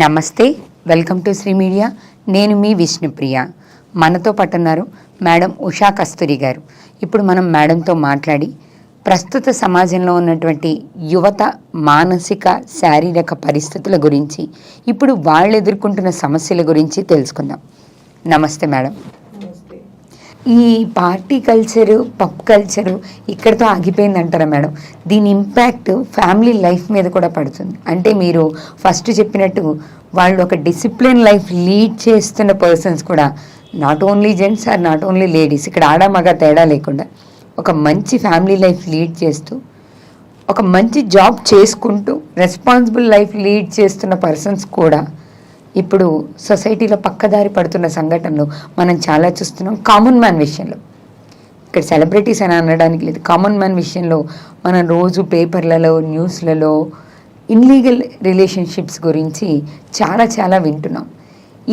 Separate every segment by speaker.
Speaker 1: నమస్తే, welcome to Shri media. నేను మీ విష్ణుప్రియ. మనతో పట్టున్నారు మేడం ఉషా కస్తూరి గారు. ఇప్పుడు మనం మేడంతో మాట్లాడి ప్రస్తుత సమాజంలో ఉన్నటువంటి యువత మానసిక శారీరక పరిస్థితుల గురించి, ఇప్పుడు వాళ్ళు ఎదుర్కొంటున్న సమస్యల గురించి తెలుసుకుందాం. నమస్తే మేడం. ఈ పార్టీ కల్చరు, పబ్ కల్చరు ఇక్కడితో ఆగిపోయింది అంటారా మేడం? దీని ఇంపాక్ట్ ఫ్యామిలీ లైఫ్ మీద కూడా పడుతుంది. అంటే మీరు ఫస్ట్ చెప్పినట్టు వాళ్ళు ఒక డిసిప్లిన్ లైఫ్ లీడ్ చేస్తున్న పర్సన్స్ కూడా, not only gents or not only ladies, ఇక్కడ ఆడ మగ తేడా లేకుండా ఒక మంచి ఫ్యామిలీ లైఫ్ లీడ్ చేస్తూ, ఒక మంచి జాబ్ చేసుకుంటూ రెస్పాన్సిబుల్ లైఫ్ లీడ్ చేస్తున్న పర్సన్స్ కూడా ఇప్పుడు సొసైటీలో పక్కదారి పడుతున్న సంఘటనలు మనం చాలా చూస్తున్నాం. కామన్ మ్యాన్ విషయంలో, ఇక్కడ సెలబ్రిటీస్ అని అనడానికి లేదు, కామన్ మ్యాన్ విషయంలో మనం రోజు పేపర్లలో, న్యూస్లలో ఇన్లీగల్ రిలేషన్షిప్స్ గురించి చాలా వింటున్నాం.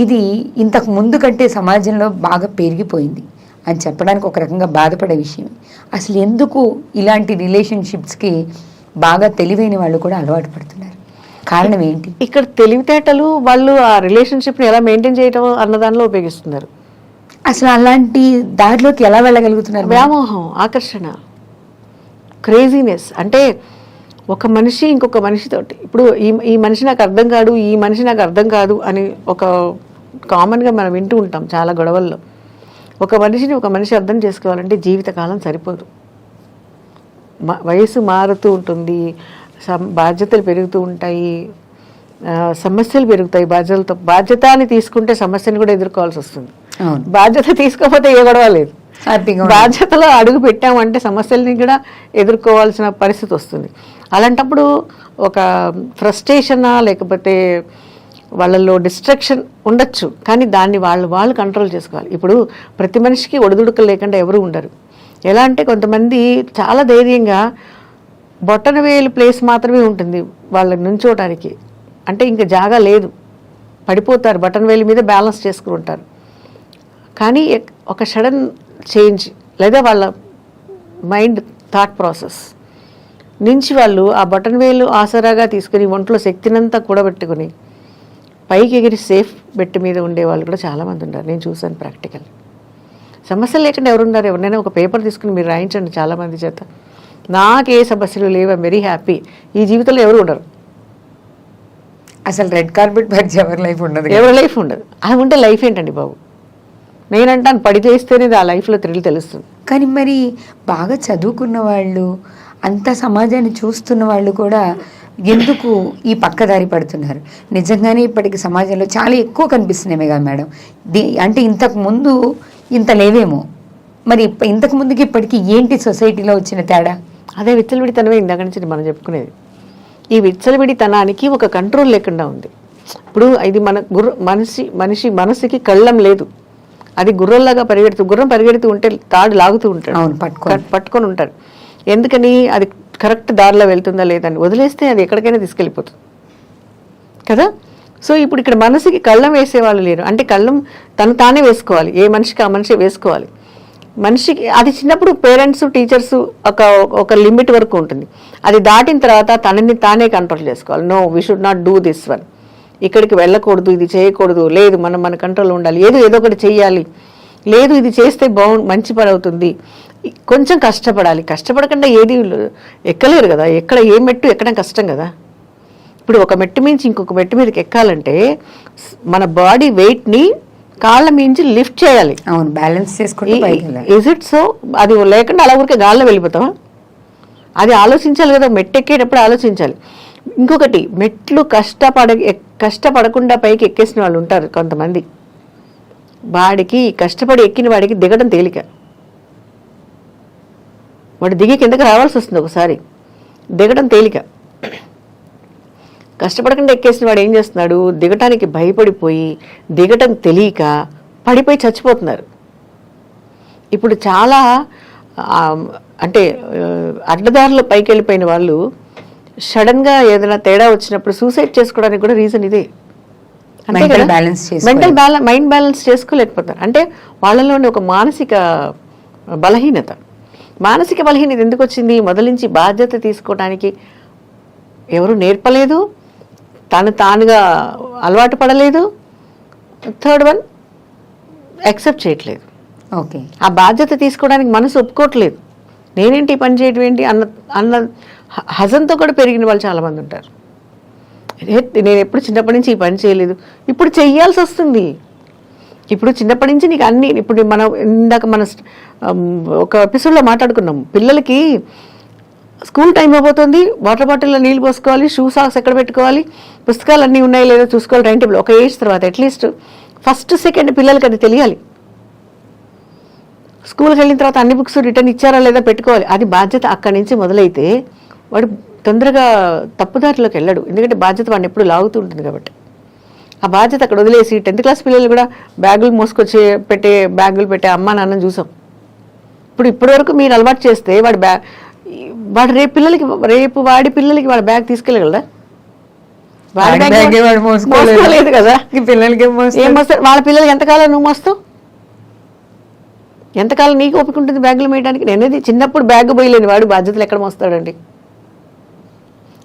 Speaker 1: ఇది ఇంతకు ముందు కంటే సమాజంలో బాగా పెరిగిపోయింది అని చెప్పడానికి ఒక రకంగా బాధపడే విషయం. అసలు ఎందుకు ఇలాంటి రిలేషన్షిప్స్కి బాగా తెలివైన వాళ్ళు కూడా అలవాటు పడుతున్నారు? కారణం ఏంటి?
Speaker 2: ఇక్కడ తెలివితేటలు వాళ్ళు ఆ రిలేషన్షిప్ని ఎలా మెయింటైన్ చేయటం అన్న దానిలో ఉపయోగిస్తున్నారు.
Speaker 1: అసలు అలాంటి దారిలోకి ఎలా వెళ్ళగలుగుతున్నారు?
Speaker 2: వ్యామోహం, ఆకర్షణ, క్రేజీనెస్. అంటే ఒక మనిషి ఇంకొక మనిషితోటి, ఇప్పుడు ఈ మనిషి నాకు అర్థం కాదు, ఈ మనిషి నాకు అర్థం కాదు అని ఒక కామన్గా మనం వింటూ ఉంటాం చాలా గొడవల్లో. ఒక మనిషిని ఒక మనిషి అర్థం చేసుకోవాలంటే జీవితకాలం సరిపోదు. వయసు మారుతూ ఉంటుంది, బాధ్యతలు పెరుగుతూ ఉంటాయి, సమస్యలు పెరుగుతాయి. బాధ్యత అని తీసుకుంటే సమస్యను కూడా ఎదుర్కోవాల్సి వస్తుంది. బాధ్యత తీసుకోకపోతే ఏ గొడవ లేదు. బాధ్యతలో అడుగు పెట్టామంటే సమస్యల్ని కూడా ఎదుర్కోవాల్సిన పరిస్థితి వస్తుంది. అలాంటప్పుడు ఒక ఫ్రస్ట్రేషనా లేకపోతే వాళ్ళల్లో డిస్ట్రాక్షన్ ఉండొచ్చు, కానీ దాన్ని వాళ్ళు కంట్రోల్ చేసుకోవాలి. ఇప్పుడు ప్రతి మనిషికి ఒడిదుడుకలు లేకుండా ఎవరు ఉండరు. ఎలా అంటే కొంతమంది చాలా ధైర్యంగా బొట్టన వేలు ప్లేస్ మాత్రమే ఉంటుంది వాళ్ళని నుంచోటానికి, అంటే ఇంకా జాగా లేదు, పడిపోతారు, బటన్ వేలు మీద బ్యాలెన్స్ చేసుకుని ఉంటారు. కానీ ఒక సడన్ చేంజ్ లేదా వాళ్ళ మైండ్ థాట్ ప్రాసెస్ నుంచి వాళ్ళు ఆ బటన్ వేలు ఆసరాగా తీసుకుని ఒంట్లో శక్తినంతా కూడబెట్టుకుని పైకి ఎగిరి సేఫ్ బెట్ మీద ఉండే వాళ్ళు కూడా చాలామంది ఉన్నారు. నేను చూసాను ప్రాక్టికల్. సమస్యలు లేకుండా ఎవరున్నారు? ఎవరినైనా ఒక పేపర్ తీసుకుని మీరు రాయించండి చాలామంది చేత, నాకే సమస్యలు లేవు, ఐమ్ వెరీ హ్యాపీ. ఈ జీవితంలో ఎవరు ఉండరు.
Speaker 1: అసలు రెడ్ కార్పెట్ పరిచి ఎవరి లైఫ్ ఉండదు,
Speaker 2: ఎవరి లైఫ్ ఉండదు. అది ఉంటే లైఫ్ ఏంటండి బాబు? నేనంటాను పడి చేస్తేనే ఆ లైఫ్లో థ్రిల్ తెలుస్తుంది.
Speaker 1: కానీ మరి బాగా చదువుకున్న వాళ్ళు, అంత సమాజాన్ని చూస్తున్న వాళ్ళు కూడా ఎందుకు ఈ పక్కదారి పడుతున్నారు? నిజంగానే ఇప్పటికి సమాజంలో చాలా ఎక్కువ కనిపిస్తున్నాయి కదా మేడం. అంటే ఇంతకు ముందు ఇంత లేవేమో, మరి ఇంతకు ముందుకి ఇప్పటికి ఏంటి సొసైటీలో వచ్చిన తేడా?
Speaker 2: అదే విచ్చలవిడితనమే ఇందాక నుంచి మనం చెప్పుకునేది. ఈ విచ్చలవిడితనానికి ఒక కంట్రోల్ లేకుండా ఉంది. ఇప్పుడు ఇది మన మనిషి మనసుకి కళ్ళం లేదు. అది గుర్రంలాగా గుర్రం పరిగెడుతూ ఉంటే తాడు లాగుతూ ఉంటాడు.
Speaker 1: అవును,
Speaker 2: పట్టుకొని ఉంటాడు. ఎందుకని? అది కరెక్ట్ దారిలో వెళ్తుందా లేదని వదిలేస్తే అది ఎక్కడికైనా తీసుకెళ్ళిపోతుంది కదా. సో ఇప్పుడు ఇక్కడ మనసుకి కళ్ళం వేసేవాళ్ళు లేరు. అంటే కళ్ళం తానే వేసుకోవాలి, ఏ మనిషికి ఆ మనిషి వేసుకోవాలి. మనిషికి అది చిన్నప్పుడు పేరెంట్స్, టీచర్స్ ఒక లిమిట్ వరకు ఉంటుంది. అది దాటిన తర్వాత తనని తానే కంట్రోల్ చేసుకోవాలి. No, we should not do this one, ఇక్కడికి వెళ్ళకూడదు, ఇది చేయకూడదు, లేదు మన కంట్రోల్ ఉండాలి, ఏదో ఒకటి చెయ్యాలి, లేదు ఇది చేస్తే మంచి పని అవుతుంది, కొంచెం కష్టపడాలి. కష్టపడకుండా ఏది ఎక్కలేరు కదా. ఏ మెట్టు ఎక్కడం కష్టం కదా. ఇప్పుడు ఒక మెట్టు మించి ఇంకొక మెట్టు మీదకి ఎక్కాలంటే మన బాడీ వెయిట్ని కాళ్ళ మించి లిఫ్ట్ చేయాలి.
Speaker 1: అవును, బ్యాలెన్స్ చేసుకుంటే.
Speaker 2: Is it so? అది లేకుండా అలా ఊరికే గాల్లో వెళ్ళిపోతాం. అది ఆలోచించాలి కదా, మెట్టు ఎక్కేటప్పుడు ఆలోచించాలి. ఇంకొకటి, మెట్లు కష్టపడకుండా పైకి ఎక్కేసిన వాళ్ళు ఉంటారు కొంతమంది. వాడికి కష్టపడి ఎక్కిన వాడికి దిగడం తేలిక, వాడు దిగి కిందకి రావాల్సి వస్తుంది ఒకసారి, దిగడం తేలిక. కష్టపడకుండా ఎక్కేసిన వాడు ఏం చేస్తున్నాడు? దిగటానికి భయపడిపోయి, దిగటం తెలియక పడిపోయి చచ్చిపోతున్నారు. ఇప్పుడు చాలా అంటే అడ్డదారులు పైకి వెళ్ళిపోయిన వాళ్ళు సడన్గా ఏదైనా తేడా వచ్చినప్పుడు సూసైడ్ చేసుకోవడానికి కూడా రీజన్ ఇదే. మైండ్ బ్యాలెన్స్ చేసుకోలేకపోతారు. అంటే వాళ్ళలోని ఒక మానసిక బలహీనత ఎందుకు వచ్చింది? మొదలు నుంచి బాధ్యత తీసుకోవడానికి ఎవరు నేర్పలేదు, తానుగా అలవాటు పడలేదు. థర్డ్ వన్ యాక్సెప్ట్ చేయట్లేదు.
Speaker 1: ఓకే.
Speaker 2: ఆ బాధ్యత తీసుకోవడానికి మనసు ఒప్పుకోవట్లేదు. నేనేంటి ఈ పని చేయడం ఏంటి అన్న హజంతో కూడా పెరిగిన వాళ్ళు చాలామంది ఉంటారు. నేను ఎప్పుడు చిన్నప్పటి నుంచి ఈ పని చేయలేదు, ఇప్పుడు చెయ్యాల్సి వస్తుంది. ఇప్పుడు చిన్నప్పటి నుంచి నీకు అన్ని, ఇప్పుడు మనం ఇందాక మన ఒక ఎపిసోడ్లో మాట్లాడుకున్నాం, పిల్లలకి స్కూల్ టైం అయిపోతుంది, వాటర్ బాటిల్లో నీళ్ళు పోసుకోవాలి, షూ సాక్స్ ఎక్కడ పెట్టుకోవాలి, పుస్తకాలు అన్నీ ఉన్నాయో లేదో చూసుకోవాలి, టైం టేబుల్. ఒక ఏజ్ తర్వాత అట్లీస్ట్ ఫస్ట్ సెకండ్ పిల్లలకి అది తెలియాలి. స్కూల్కి వెళ్ళిన తర్వాత అన్ని బుక్స్ రిటర్న్ ఇచ్చారా లేదా పెట్టుకోవాలి. అది బాధ్యత అక్కడి నుంచి మొదలైతే వాడు తొందరగా తప్పుదారిలోకి వెళ్ళడు. ఎందుకంటే బాధ్యత వాడిని ఎప్పుడు లాగుతూ ఉంటుంది కాబట్టి. ఆ బాధ్యత అక్కడ వదిలేసి 10th క్లాస్ పిల్లలు కూడా బ్యాగులు మోసుకొచ్చి బ్యాగులు పెట్టే అమ్మా నాన్నని చూసాం. ఇప్పటి వరకు మీరు అలవాటు చేస్తే వాడు రేపు వాడి పిల్లలకి వాడి బ్యాగ్ తీసుకెళ్ళగలరా? మోసుకోలేదు కదా.
Speaker 1: పిల్లలకి
Speaker 2: ఏం మోస్తారు వాళ్ళ పిల్లలకి? ఎంతకాలం నువ్వు మోస్తావు? ఎంతకాలం నీకు ఓపిక ఉంటుంది బ్యాగులు వేయడానికి? నేనేది చిన్నప్పుడు బ్యాగ్ పోయలేని వాడు బాధ్యతలు ఎక్కడ మోస్తాడండి?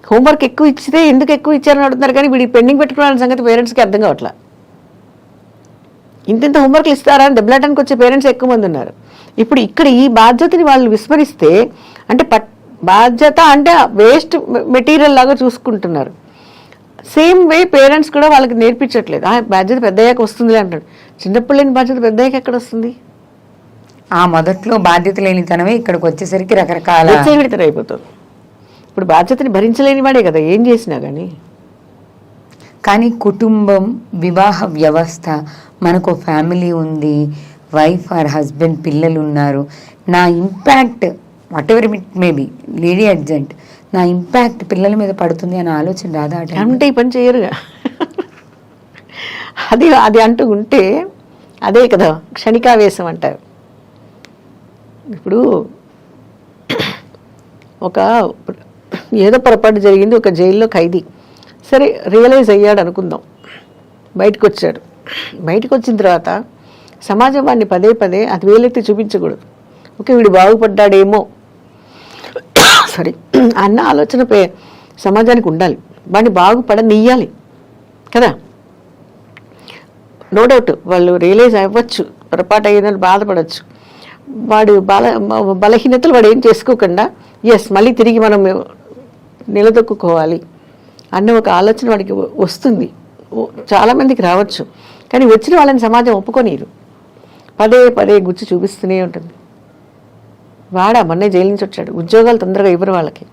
Speaker 2: హోంవర్క్ ఎక్కువ ఇచ్చితే ఎందుకు ఎక్కువ ఇచ్చారని అడుగుతున్నారు, కానీ వీడి పెండింగ్ పెట్టుకోవాలని సంగతి పేరెంట్స్కి అర్థం కావట్లా. ఇంత హోంవర్క్లు ఇస్తారా అని దెబ్బలాటానికి వచ్చే పేరెంట్స్ ఎక్కువ మంది ఉన్నారు. ఇప్పుడు ఇక్కడ ఈ బాధ్యతని వాళ్ళు విస్మరిస్తే, అంటే బాధ్యత అంటే వేస్ట్ మెటీరియల్ లాగా చూసుకుంటున్నారు. సేమ్ వే పేరెంట్స్ కూడా వాళ్ళకి నేర్పించట్లేదు. బాధ్యత పెద్దయ్యాక వస్తుందిలే అంటాడు. చిన్నప్పుడు లేని బాధ్యత పెద్దయ్యాక ఎక్కడ వస్తుంది?
Speaker 1: ఆ మొదట్లో బాధ్యత లేనితనమే ఇక్కడికి వచ్చేసరికి రకరకాల
Speaker 2: అయిపోతుంది. ఇప్పుడు బాధ్యతని భరించలేని వాడే కదా ఏం చేసినా
Speaker 1: కానీ కుటుంబం, వివాహ వ్యవస్థ, మనకు ఫ్యామిలీ ఉంది, వైఫ్ ఆర్ హస్బెండ్, పిల్లలు ఉన్నారు, నా impact whatever it may be lady agent, నా ఇంపాక్ట్ పిల్లల మీద పడుతుంది అనే ఆలోచన రాదా
Speaker 2: అంటే ఈ పని చేయరుగా. అది అంటూ ఉంటే అదే కదా క్షణికావేశం అంటారు. ఇప్పుడు ఏదో పొరపాటు జరిగింది, ఒక జైల్లో ఖైదీ సరే రియలైజ్ అయ్యాడు అనుకుందాం, బయటకు వచ్చాడు. బయటకు వచ్చిన తర్వాత సమాజం వాడిని పదే అది వేలెత్తి చూపించకూడదు. ఓకే వీడు బాగుపడ్డాడేమో అన్న ఆలోచన సమాజానికి ఉండాలి. వాడిని బాగుపడనియ్యాలి కదా. నో డౌట్ వాళ్ళు రియలైజ్ అవ్వచ్చు, పొరపాటు అయ్యిందని బాధపడవచ్చు. వాడు బలహీనతలు వాడు ఏం చేసుకోకుండా మళ్ళీ తిరిగి మనం నిలదొక్కుకోవాలి అన్న ఒక ఆలోచన వాడికి వస్తుంది. చాలామందికి రావచ్చు, కానీ వచ్చిన వాళ్ళని సమాజం ఒప్పుకోనీరు. పదే గుచ్చి చూపిస్తూనే ఉంటుంది. మొన్నే జైలు నుంచి వచ్చాడు, ఉద్యోగాలు తొందరగా ఇవ్వరు వాళ్ళకి,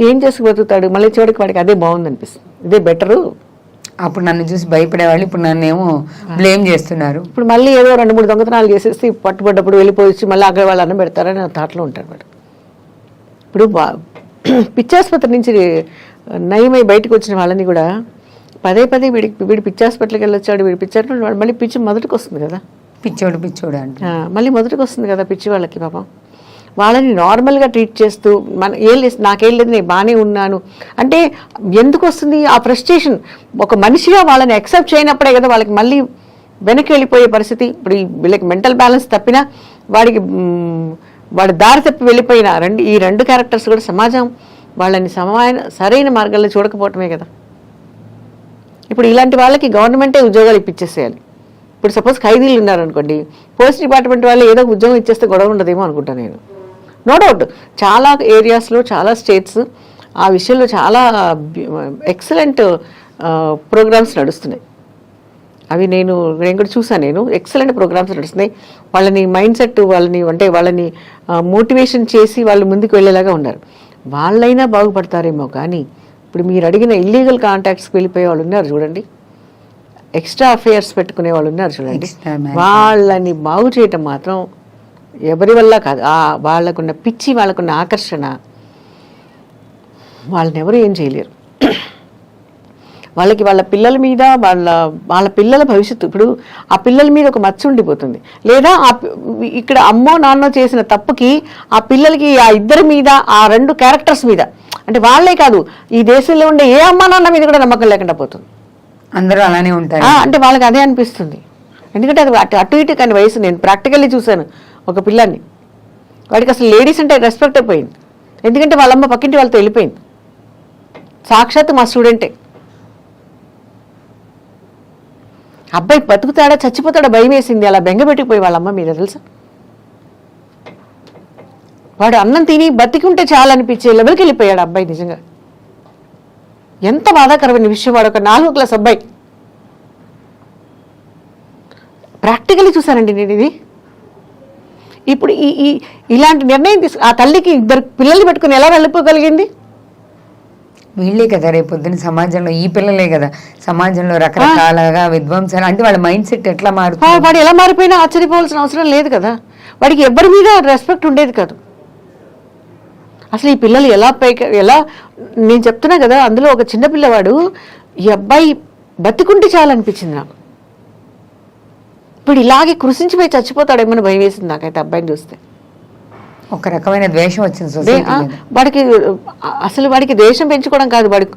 Speaker 2: ఏం చేసి బతుకుతాడు? మళ్ళీ చివరికి వాడికి అదే బాగుంది అనిపిస్తుంది, ఇదే బెటరు.
Speaker 1: అప్పుడు నన్ను చూసి భయపడేవాళ్ళు ఇప్పుడు నన్నేమో బ్లేమ్ చేస్తున్నారు.
Speaker 2: ఇప్పుడు మళ్ళీ ఏదో 2-3 దొంగతనాలు చేసేసి పట్టుబడ్డప్పుడు వెళ్ళిపోయి మళ్ళీ అక్కడ వాళ్ళు అన్నం పెడతారని థాట్లో ఉంటాడు వాడు. ఇప్పుడు పిచ్చాసుపత్రి నుంచి నయమై బయటకు వచ్చిన వాళ్ళని కూడా పదే వీడి పిచ్చి హాస్పిటల్కి వెళ్ళొచ్చాడు, వీడి పిచ్చాడు, వాడు మళ్ళీ పిచ్చి మొదటికి వస్తుంది కదా.
Speaker 1: పిచ్చోడు అంటే
Speaker 2: మళ్ళీ మొదటికి వస్తుంది కదా పిచ్చి వాళ్ళకి. పాపం వాళ్ళని నార్మల్గా ట్రీట్ చేస్తూ నాకేం లేదు నేను బాగానే ఉన్నాను అంటే ఎందుకు వస్తుంది ఆ ఫ్రస్ట్రేషన్? ఒక మనిషిగా వాళ్ళని యాక్సెప్ట్ చేయనప్పుడే కదా వాళ్ళకి మళ్ళీ వెనక్కి వెళ్ళిపోయే పరిస్థితి. ఇప్పుడు వీళ్ళకి మెంటల్ బ్యాలెన్స్ తప్పినా వాడి దారి తప్పి వెళ్ళిపోయిన ఈ రెండు క్యారెక్టర్స్ కూడా సమాజం వాళ్ళని సరైన మార్గాల్లో చూడకపోవటమే కదా. ఇప్పుడు ఇలాంటి వాళ్ళకి గవర్నమెంటే ఉద్యోగాలు ఇప్పించేసేయాలి. ఇప్పుడు సపోజ్ ఖైదీలు ఉన్నారనుకోండి, పోలీస్ డిపార్ట్మెంట్ వాళ్ళు ఏదో ఉద్యోగం ఇచ్చేస్తే గొడవ ఉండదేమో అనుకుంటాను నేను. నో డౌట్ చాలా ఏరియాస్లో చాలా స్టేట్స్ ఆ విషయంలో చాలా ఎక్సలెంట్ ప్రోగ్రామ్స్ నడుస్తున్నాయి. అవి నేను కూడా చూసాను. ఎక్సలెంట్ ప్రోగ్రామ్స్ నడుస్తున్నాయి. వాళ్ళని మైండ్ సెట్ వాళ్ళని మోటివేషన్ చేసి వాళ్ళు ముందుకు వెళ్ళేలాగా ఉన్నారు. వాళ్ళైనా బాగుపడతారేమో, కానీ ఇప్పుడు మీరు అడిగిన ఇల్లీగల్ కాంటాక్ట్స్కి వెళ్ళిపోయే వాళ్ళు ఉన్నారు చూడండి, ఎక్స్ట్రా అఫేర్స్ పెట్టుకునే వాళ్ళు ఉన్నారు చూడండి, వాళ్ళని బాగు చేయటం మాత్రం ఎవరి వల్ల కాదు. వాళ్ళకున్న పిచ్చి, వాళ్ళకున్న ఆకర్షణ, వాళ్ళని ఎవరు ఏం చేయలేరు. వాళ్ళ పిల్లల మీద వాళ్ళ పిల్లల భవిష్యత్తు, ఇప్పుడు ఆ పిల్లల మీద ఒక మచ్చ ఉండిపోతుంది. లేదా ఇక్కడ అమ్మో నాన్నో చేసిన తప్పుకి ఆ పిల్లలకి ఆ ఇద్దరి మీద, ఆ రెండు క్యారెక్టర్స్ మీద, అంటే వాళ్ళే కాదు ఈ దేశంలో ఉండే ఏ అమ్మా నాన్న మీద కూడా నమ్మకం లేకుండా పోతుంది.
Speaker 1: అందరూ అలానే ఉంటారు.
Speaker 2: అంటే వాళ్ళకి అదే అనిపిస్తుంది. ఎందుకంటే అది అటు ఇటు కానీ వయసు. నేను ప్రాక్టికల్లీ చూశాను ఒక పిల్లాన్ని, వాడికి అసలు లేడీస్ అంటే రెస్పెక్ట్ అయిపోయింది. ఎందుకంటే వాళ్ళమ్మ పక్కింటి వాళ్ళతో వెళ్ళిపోయింది. సాక్షాత్ మా స్టూడెంటే. అబ్బాయి బతుకుతాడా చచ్చిపోతాడా భయం వేసింది, అలా బెంగపెట్టిపోయి వాళ్ళ అమ్మ మీద తెలుసా. వాడు అన్నం తిని బతికుంటే చాలా అనిపించే లెవెల్కి వెళ్ళిపోయాడు అబ్బాయి. నిజంగా ఎంత బాధాకరమైన విషయం. వాడు ఒక 4వ క్లాస్ అబ్బాయి. ప్రాక్టికల్లీ చూశానండి నేను ఇది. ఇప్పుడు ఇలాంటి నిర్ణయం ఆ తల్లికి 2 పిల్లల్ని పెట్టుకుని ఎలా వెళ్ళిపోగలిగింది?
Speaker 1: వీళ్ళే కదా రేపొద్దున సమాజంలో, ఈ పిల్లలే కదా సమాజంలో రకరకాలుగా విధ్వంసాలు, అంటే వాళ్ళ మైండ్ సెట్ ఎట్లా మారుతుంది.
Speaker 2: వాడు ఎలా మారిపోయినా ఆశ్చర్యపోవాల్సిన అవసరం లేదు కదా. వాడికి ఎవరి మీద రెస్పెక్ట్ ఉండేది కాదు అసలు. ఈ పిల్లలు ఎలా నేను చెప్తున్నా కదా, అందులో ఒక చిన్న పిల్లవాడు, ఈ అబ్బాయి బతికుంటే చాలనిపించింది నాకు. ఇప్పుడు ఇలాగే కృషించిపోయి చచ్చిపోతాడేమని భయం వేసింది నాకైతే అబ్బాయిని చూస్తే.
Speaker 1: ఒక రకమైన ద్వేషం వచ్చింది
Speaker 2: వాడికి. అసలు వాడికి దేశం పెంచుకోవడం కాదు, వాడికి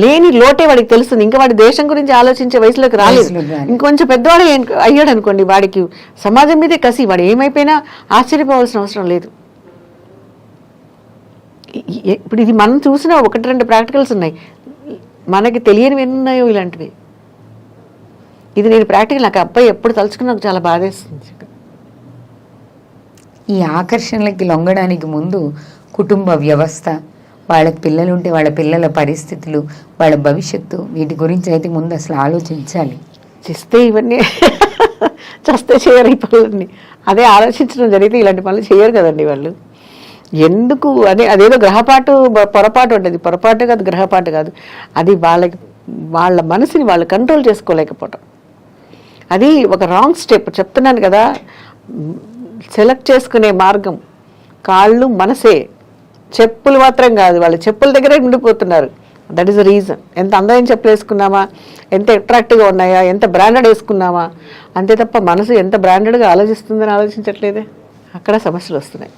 Speaker 2: లేని లోటే వాడికి తెలుస్తుంది. ఇంకా వాడి దేశం గురించి ఆలోచించే వయసులోకి రాలేదు. ఇంకొంచెం పెద్దవాడు అయ్యాడు అనుకోండి, వాడికి సమాజం మీదే కసి. వాడు ఏమైపోయినా ఆశ్చర్యపోవాల్సిన అవసరం లేదు. ఇప్పుడు ఇది మనం చూసిన 1-2 ప్రాక్టికల్స్ ఉన్నాయి, మనకి తెలియనివి ఎన్ని ఉన్నాయో ఇలాంటివి. ఇది నేను ప్రాక్టికల్, నాకు అబ్బాయి ఎప్పుడు తలుచుకుని నాకు చాలా బాధేస్తుంది.
Speaker 1: ఈ ఆకర్షణలకి లొంగడానికి ముందు కుటుంబ వ్యవస్థ, వాళ్ళకి పిల్లలు ఉంటే వాళ్ళ పిల్లల పరిస్థితులు, వాళ్ళ భవిష్యత్తు, వీటి గురించి అయితే ముందు అసలు ఆలోచించాలి.
Speaker 2: చేస్తే ఇవన్నీ చేస్తే చేయరు ఈ పనులన్నీ. అదే ఆలోచించడం జరిగితే ఇలాంటి పనులు చేయరు కదండి వాళ్ళు. ఎందుకు అదేదో గ్రహపాటు పొరపాటు ఉంటుంది. పొరపాటు కాదు, గ్రహపాటు కాదు. అది వాళ్ళ మనసుని వాళ్ళు కంట్రోల్ చేసుకోలేకపోవటం. అది ఒక రాంగ్ స్టెప్. చెప్తున్నాను కదా, సెలెక్ట్ చేసుకునే మార్గం కాళ్ళు మనసే, చెప్పులు మాత్రం కాదు. వాళ్ళు చెప్పుల దగ్గరే ఉండిపోతున్నారు. That is the reason. ఎంత అందమైన చెప్పులు వేసుకున్నామా, ఎంత అట్రాక్టివ్గా ఉన్నాయా, ఎంత బ్రాండెడ్ వేసుకున్నామా, అంతే తప్ప మనసు ఎంత బ్రాండెడ్గా ఆలోచిస్తుందని ఆలోచించట్లేదే. అక్కడ సమస్యలు వస్తున్నాయి.